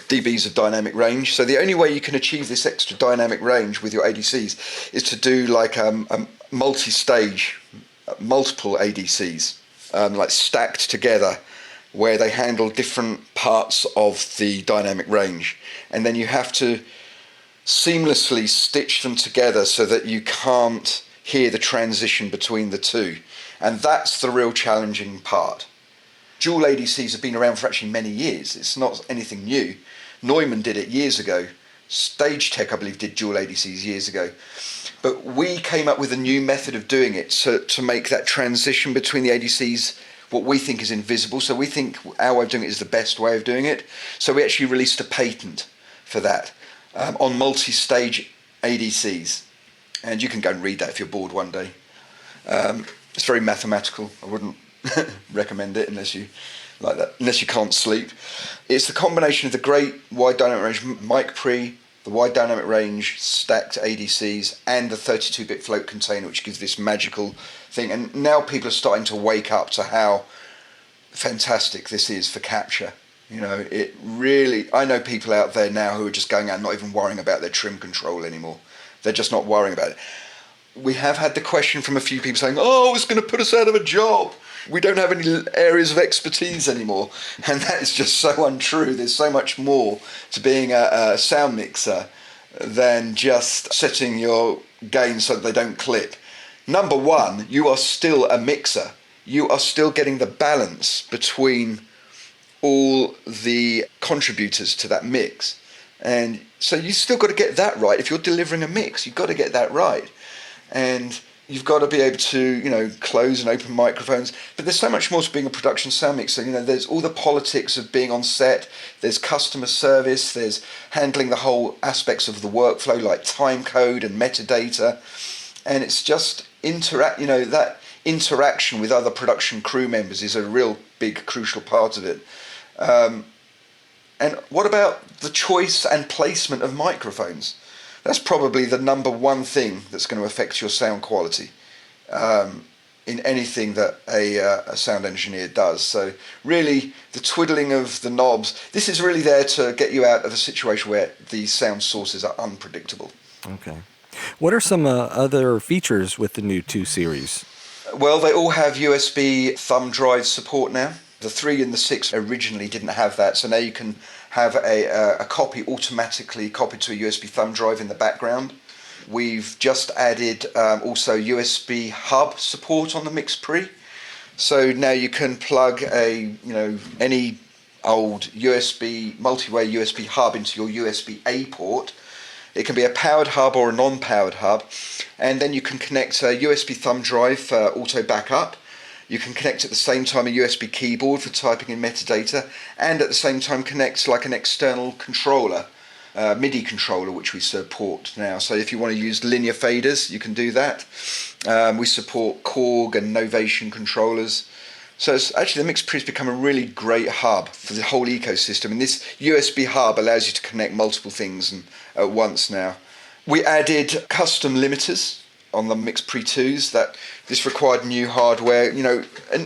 dBs of dynamic range. So the only way you can achieve this extra dynamic range with your ADCs is to do like a multi-stage, multiple ADCs, like stacked together, where they handle different parts of the dynamic range. And then you have to seamlessly stitch them together so that you can't hear the transition between the two. And that's the real challenging part. Dual ADCs have been around for actually many years. It's not anything new. Neumann did it years ago. Stage Tech, I believe, did dual ADCs years ago. But we came up with a new method of doing it to make that transition between the ADCs what we think is invisible. So we think our way of doing it is the best way of doing it. So we actually released a patent for that on multi-stage ADCs. And you can go and read that if you're bored one day. It's very mathematical. I wouldn't recommend it unless you like that, unless you can't sleep. It's the combination of the great wide dynamic range mic pre, the wide dynamic range stacked ADCs, and the 32-bit float container, which gives this magical thing. And now people are starting to wake up to how fantastic this is for capture. You know, it really, I know people out there now who are just going out not even worrying about their trim control anymore. They're just not worrying about it. We have had the question from a few people saying, oh, it's going to put us out of a job. We don't have any areas of expertise anymore. And that is just so untrue. There's so much more to being a sound mixer than just setting your gains so that they don't clip. Number one, you are still a mixer. You are still getting the balance between all the contributors to that mix. And so you still got to get that right. If you're delivering a mix, you've got to get that right. And you've got to be able to, you know, close and open microphones. But there's so much more to being a production sound mixer. You know, there's all the politics of being on set. There's customer service. There's handling the whole aspects of the workflow, like time code and metadata. And it's just that interaction with other production crew members is a real big, crucial part of it. And what about the choice and placement of microphones? That's probably the number one thing that's going to affect your sound quality in anything that a sound engineer does. So really, the twiddling of the knobs, this is really there to get you out of a situation where these sound sources are unpredictable. Okay. What are some other features with the new 2 series? Well, they all have USB Thumbdrive support now. The 3 and the 6 originally didn't have that, so now you can have a copy automatically copied to a USB thumb drive in the background. We've just added also USB hub support on the Mix Pre, so now you can plug any old USB multi-way USB hub into your USB-A port. It can be a powered hub or a non-powered hub, and then you can connect a USB thumb drive for auto backup. You can connect at the same time a USB keyboard for typing in metadata, and at the same time connect like an external controller, MIDI controller, which we support now. So if you want to use linear faders, you can do that. We support Korg and Novation controllers. So it's actually, the Mix Pre has become a really great hub for the whole ecosystem, and this USB hub allows you to connect multiple things at once now. We added custom limiters on the Mix Pre 2s. That this required new hardware. You know,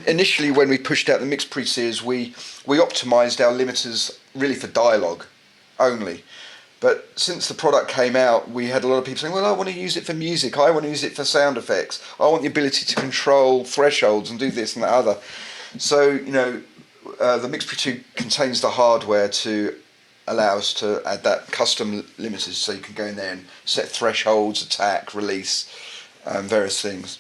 initially when we pushed out the Mix Pre series, we optimized our limiters really for dialog only. But since the product came out, we had a lot of people saying, well, I want to use it for music, I want to use it for sound effects, I want the ability to control thresholds and do this and that other. So, you know, the Mix Pre 2 contains the hardware to allow us to add that custom limiters, so you can go in there and set thresholds, attack, release, various things.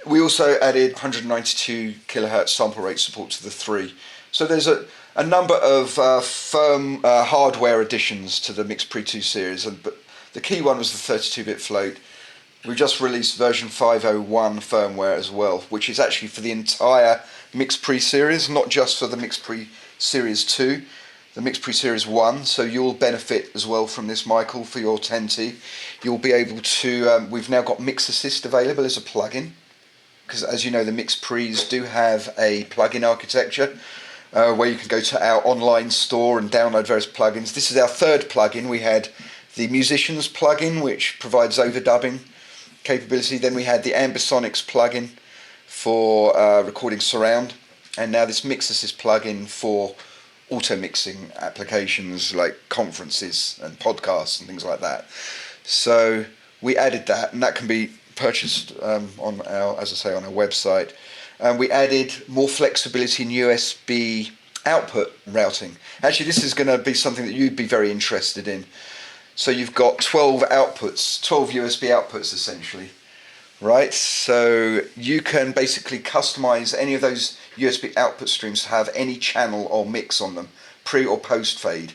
We also added 192 kilohertz sample rate support to the 3. So there's a number of firm hardware additions to the Mix Pre 2 series, but the key one was the 32-bit float. We just released version 501 firmware as well, which is actually for the entire Mix Pre series, not just for the Mix Pre Series 2, the Mix Pre Series 1, so you'll benefit as well from this, Michael, for your 10T. You'll be able to, we've now got Mix Assist available as a plugin, because as you know, the Mix Pre's do have a plugin architecture, where you can go to our online store and download various plugins. This is our third plugin. We had the Musicians plugin, which provides overdubbing capability. Then we had the Ambisonics plugin for recording surround, and now this Mix Assist plugin for auto mixing applications like conferences and podcasts and things like that. So we added that, and that can be purchased on our, as I say, on our website. We added more flexibility in USB output routing. Actually, this is going to be something that you'd be very interested in. So you've got 12 outputs, 12 USB outputs essentially, right? So you can basically customize any of those USB output streams to have any channel or mix on them, pre or post fade.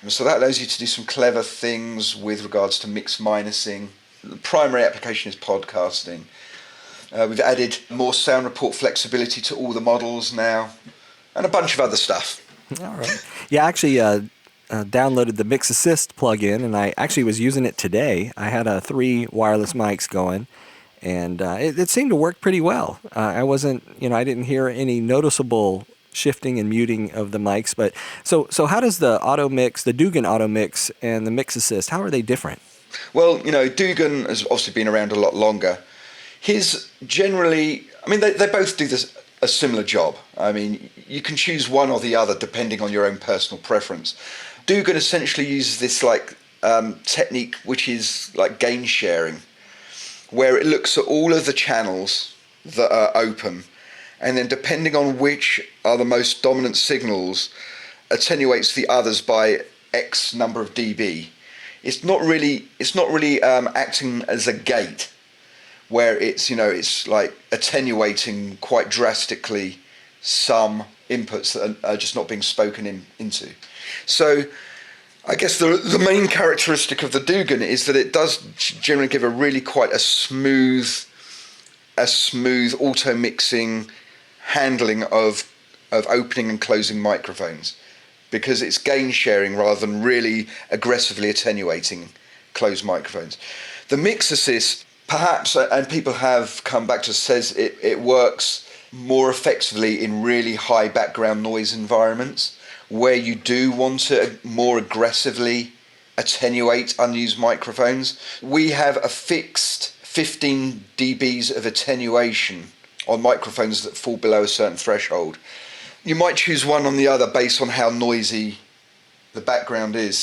And so that allows you to do some clever things with regards to mix minusing. The primary application is podcasting. We've added more sound report flexibility to all the models now, and a bunch of other stuff. All right. Yeah, I actually downloaded the Mix Assist plugin, and I actually was using it today. I had 3 wireless mics going, and it seemed to work pretty well. I wasn't, I didn't hear any noticeable shifting and muting of the mics. But so how does the auto mix, the Dugan auto mix and the mix assist, how are they different? Well, Dugan has obviously been around a lot longer. His generally, I mean, they both do a similar job. I mean, you can choose one or the other depending on your own personal preference. Dugan essentially uses this technique which is like gain sharing, where it looks at all of the channels that are open, and then depending on which are the most dominant signals, attenuates the others by X number of dB. It's not really acting as a gate, where it's like attenuating quite drastically some inputs that are just not being spoken into. So I guess the main characteristic of the Dugan is that it does generally give a really quite a smooth auto mixing handling of opening and closing microphones, because it's gain sharing rather than really aggressively attenuating closed microphones. The mix assist, perhaps, and people have come back to, says it works more effectively in really high background noise environments, where you do want to more aggressively attenuate unused microphones. We have a fixed 15 dBs of attenuation on microphones that fall below a certain threshold. You might choose one on the other based on how noisy the background is.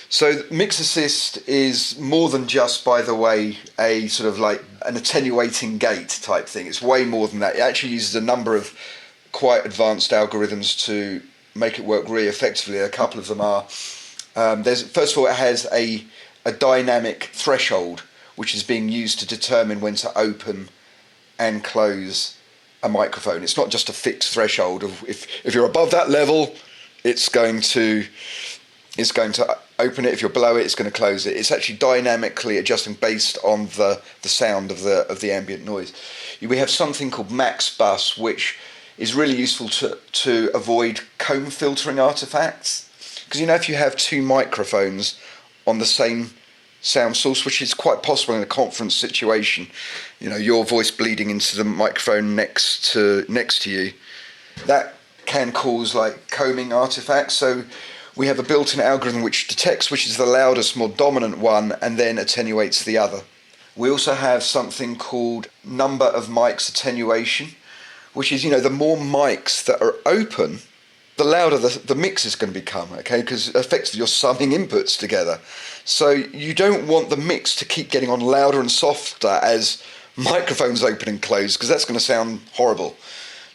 So mix assist is more than just, by the way, a sort of like an attenuating gate type thing. It's way more than that. It actually uses a number of quite advanced algorithms to make it work really effectively. A couple of them are, first of all, it has a dynamic threshold, which is being used to determine when to open and close a microphone. It's not just a fixed threshold of if you're above that level, it's going to open it. If you're below it, it's going to close it. It's actually dynamically adjusting based on the sound of the ambient noise. We have something called max bus, which is really useful to avoid comb filtering artifacts, because if you have two microphones on the same sound source, which is quite possible in a conference situation, your voice bleeding into the microphone next to you, that can cause like combing artifacts. So we have a built-in algorithm which detects which is the loudest, more dominant one, and then attenuates the other. We also have something called number of mics attenuation, which is, the more mics that are open, the louder the mix is going to become, okay? Because effectively you're summing inputs together. So you don't want the mix to keep getting on louder and softer as microphones open and close, because that's going to sound horrible.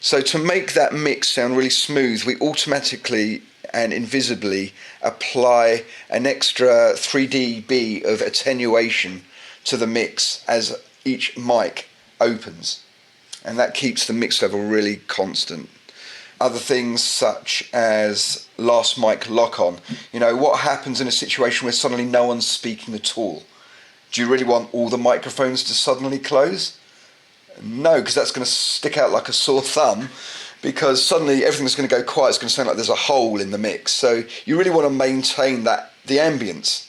So to make that mix sound really smooth, we automatically and invisibly apply an extra 3 dB of attenuation to the mix as each mic opens. And that keeps the mix level really constant. Other things such as last mic lock-on. What happens in a situation where suddenly no one's speaking at all? Do you really want all the microphones to suddenly close? No, because that's going to stick out like a sore thumb, because suddenly everything's going to go quiet. It's going to sound like there's a hole in the mix. So you really want to maintain the ambience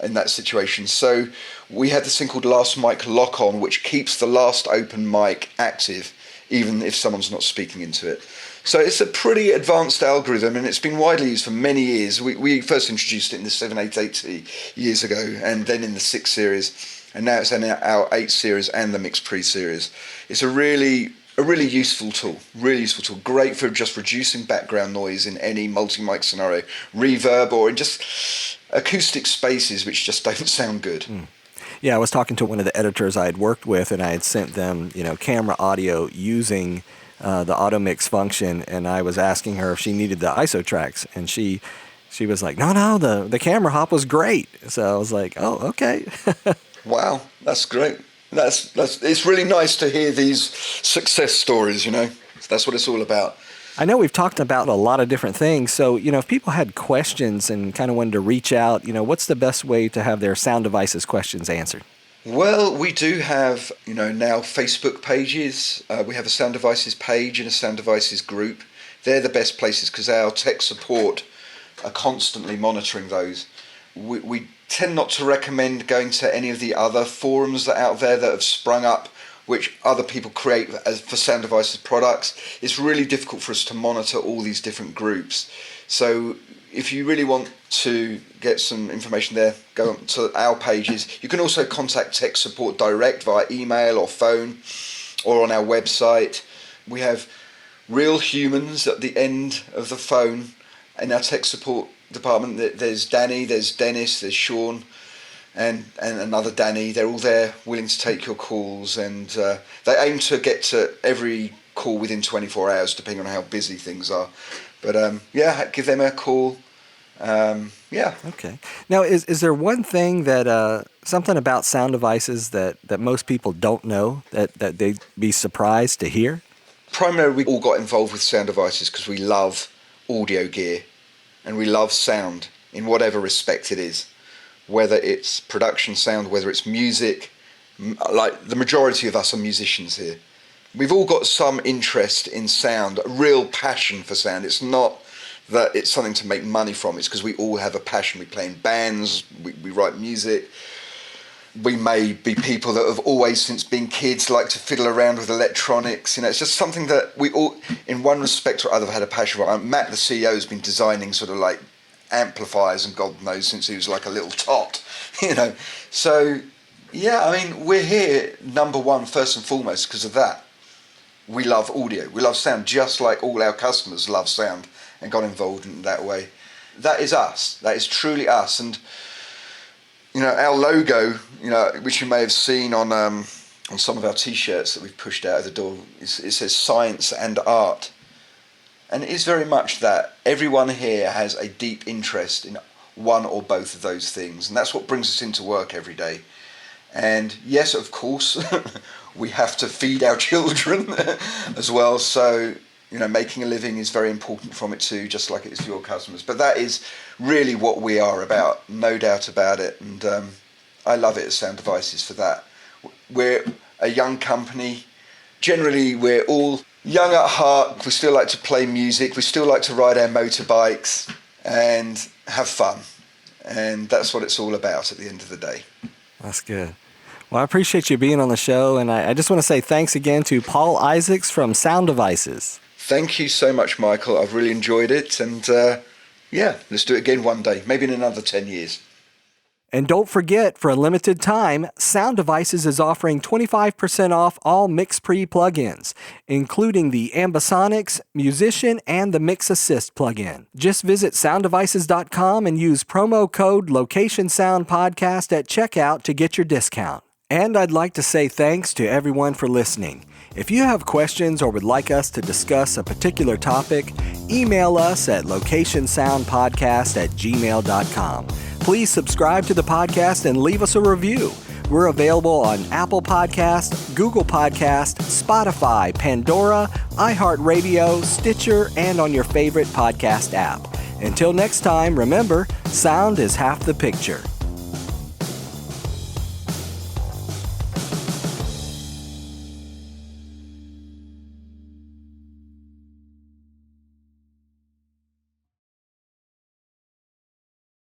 in that situation. So we have this thing called last mic lock-on, which keeps the last open mic active, even if someone's not speaking into it. So it's a pretty advanced algorithm, and it's been widely used for many years. We first introduced it in the 7880 years ago, and then in the 6 series, and now it's in our 8 series and the Mix Pre series. It's a really useful tool, great for just reducing background noise in any multi-mic scenario, reverb, or in just acoustic spaces which just don't sound good. Yeah, I was talking to one of the editors I had worked with, and I had sent them, camera audio using the auto mix function, and I was asking her if she needed the ISO tracks, and she was like, no, the camera hop was great. So I was like, oh, okay. Wow, that's great. That's it's really nice to hear these success stories, That's what it's all about. I know we've talked about a lot of different things, so if people had questions and kind of wanted to reach out, what's the best way to have their sound devices questions answered? Well, we do have, now Facebook pages. We have a sound devices page and a sound devices group. They're the best places because our tech support are constantly monitoring those. We tend not to recommend going to any of the other forums that are out there that have sprung up which other people create as for Sound Devices products, it's really difficult for us to monitor all these different groups. So if you really want to get some information there, go to our pages. You can also contact tech support direct via email or phone or on our website. We have real humans at the end of the phone in our tech support department. There's Danny, there's Dennis, there's Sean, and another Danny. They're all there willing to take your calls, and they aim to get to every call within 24 hours depending on how busy things are. But give them a call. Okay. Now, is there one thing that something about Sound Devices that most people don't know that they'd be surprised to hear? Primarily, we all got involved with Sound Devices because we love audio gear and we love sound in whatever respect it is, whether it's production sound, whether it's music. Like the majority of us are musicians here. We've all got some interest in sound, a real passion for sound. It's not that it's something to make money from, it's because we all have a passion. We play in bands, we write music. We may be people that have always, since being kids, like to fiddle around with electronics. You know, it's just something that we all, in one respect or other, have had a passion for. Matt, the CEO, has been designing sort of like amplifiers and God knows since he was like a little tot, you know. So, yeah, I mean, we're here, number one, first and foremost, because of that. We love audio. We love sound, just like all our customers love sound and got involved in that way. That is us. That is truly us. And you know, our logo, you know, which you may have seen on some of our T-shirts that we've pushed out of the door, it says science and art. And it is very much that. Everyone here has a deep interest in one or both of those things. And that's what brings us into work every day. And yes, of course, we have to feed our children as well. So, you know, making a living is very important from it too, just like it is for your customers. But that is really what we are about, no doubt about it. And I love it at Sound Devices for that. We're a young company. Generally, we're all young at heart. We still like to play music. We still like to ride our motorbikes and have fun. And that's what it's all about at the end of the day. That's good. Well, I appreciate you being on the show. And I just want to say thanks again to Paul Isaacs from Sound Devices. Thank you so much, Michael. I've really enjoyed it. And let's do it again one day, maybe in another 10 years. And don't forget, for a limited time, Sound Devices is offering 25% off all MixPre plugins, including the Ambisonics, Musician, and the Mix Assist plugin. Just visit sounddevices.com and use promo code LocationSoundPodcast at checkout to get your discount. And I'd like to say thanks to everyone for listening. If you have questions or would like us to discuss a particular topic, email us at locationsoundpodcast@gmail.com. Please subscribe to the podcast and leave us a review. We're available on Apple Podcasts, Google Podcasts, Spotify, Pandora, iHeartRadio, Stitcher, and on your favorite podcast app. Until next time, remember, sound is half the picture.